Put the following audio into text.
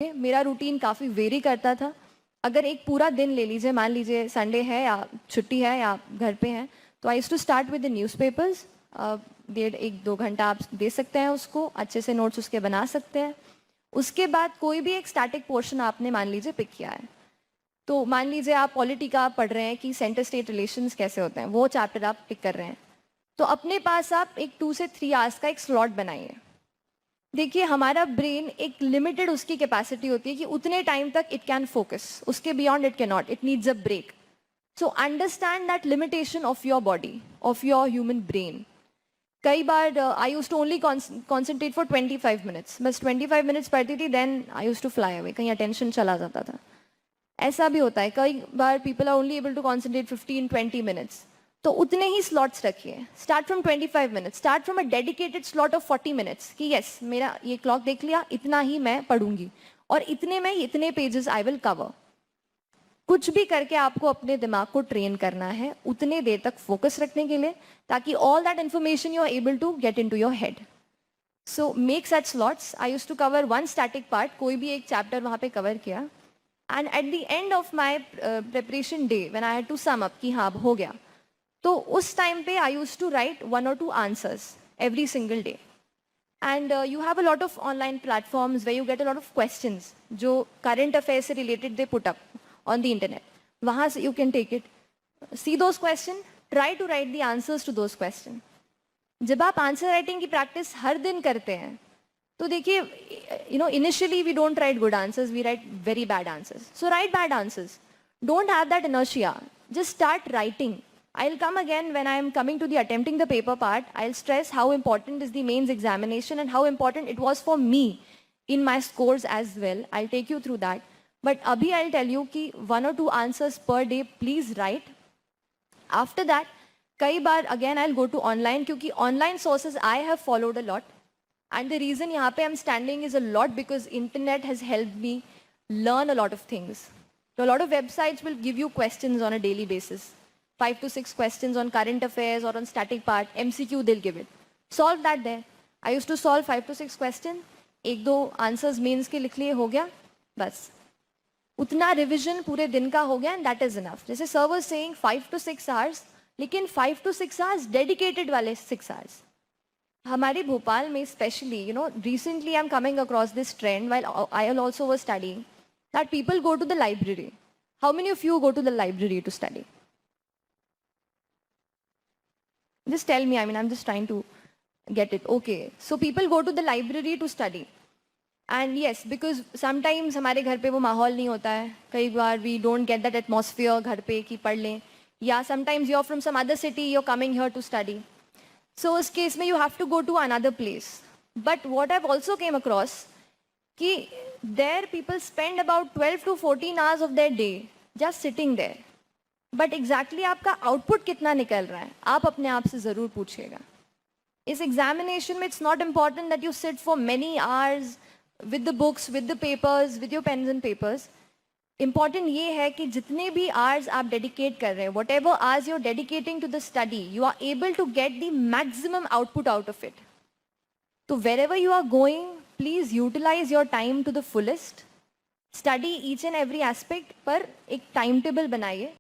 मेरा रूटीन काफ़ी वेरी करता था। अगर एक पूरा दिन ले लीजिए, मान लीजिए संडे है या छुट्टी है या घर पे हैं, तो I use to start with the newspapers. 1.5-2 घंटा आप दे सकते हैं उसको, अच्छे से नोट्स उसके बना सकते हैं। उसके बाद कोई भी एक स्टैटिक पोर्शन आपने मान लीजिए पिक किया है, तो मान लीजिए आप पॉलिटी का पढ़ रहे हैं कि सेंटर स्टेट रिलेशंस कैसे होते हैं, वो चैप्टर आप पिक कर रहे हैं, तो अपने पास आप एक 2 से 3 आवर्स का एक स्लॉट बनाइए। देखिए, हमारा ब्रेन एक लिमिटेड उसकी कैपेसिटी होती है कि उतने टाइम तक इट कैन फोकस, उसके beyond it can not, it needs a break. So understand that limitation of your body, of your human brain. कई बार I use to only concentrate for 25 minutes, बस 25 minutes पढ़ती थी, then I use to fly away, कहीं attention चला जाता था। ऐसा भी होता है, कई बार people are only able to concentrate 15-20 minutes. तो उतने ही स्लॉट्स रखिए, start from 25 minutes, start from a dedicated slot of 40 minutes कि यस, मेरा ये क्लॉक देख लिया, इतना ही मैं पढ़ूंगी और इतने में इतने पेजेस आई विल कवर। कुछ भी करके आपको अपने दिमाग को ट्रेन करना है उतने देर तक फोकस रखने के लिए, ताकि all that information you are able to get into your head. So make such slots. I use to cover one static part, कोई भी एक चैप्टर वहाँ पे कवर किया, and at the end of my preparation day when I had to sum up कि हाँ हो गया, तो उस टाइम पे I use to write 1 or 2 answers every single day. And you have a lot of online platforms way you get a lot of questions जो current affair से related they put up on the internet. वहाँ से you can take it, see those question, try to write the answers to those question. जब आप answer writing की practice हर दिन करते हैं, तो देखिए, you know, initially we don't write good answers, we write very bad answers. So write bad answers, don't have that inertia, just start writing. I'll come again when I'm coming to the attempting the paper part. I'll stress how important is the mains examination and how important it was for me in my scores as well. I'll take you through that. But abhi I'll tell you कि 1 or 2 answers per day please write. After that, कई बार again I'll go to online, क्योंकि online sources I have followed a lot. And the reason यहाँ पे I'm standing is a lot because internet has helped me learn a lot of things. So a lot of websites will give you questions on a daily basis. 5 to 6 questions on current affairs or on static part, MCQ they'll give it. Solve that there. I used to solve 5 to 6 questions. एक दो answers mains के लिख लिए, हो गया बस। उतना revision पूरे दिन का हो गया एंड दैट इज इनफ। जैसे sir was saying 5 to 6 hours, लेकिन 5 to 6 आवर्स डेडिकेटेड वाले 6 आवर्स। हमारे भोपाल में specially, you know, recently I am coming across this trend while I also was studying, that people go to the library. How many of you go to the library to study? Just tell me, I mean, I'm just trying to get it. Okay, so people go to the library to study. And yes, because sometimes हमारे घर पे वो माहौल नहीं होता है, कई बार we don't get that atmosphere घर पे कि पढ़ लें, या sometimes you're from some other city, you're coming here to study. So उस केस में you have to go to another place. But what I've also came across कि there people spend about 12 to 14 hours of their day just sitting there. But exactly आपका output कितना निकल रहा है, आप अपने आप से ज़रूर पूछिएगा। इस एग्जामिनेशन में it's not important that you sit for many hours with the books, with the papers, with your pens and papers. Important ये है कि जितने भी आवर्स आप डेडिकेट कर रहे हैं, whatever hours you are dedicating to the study, you are able to get the maximum output out of it. तो wherever you are going, please utilise your time to the fullest. Study each and every aspect, पर एक time table बनाइए।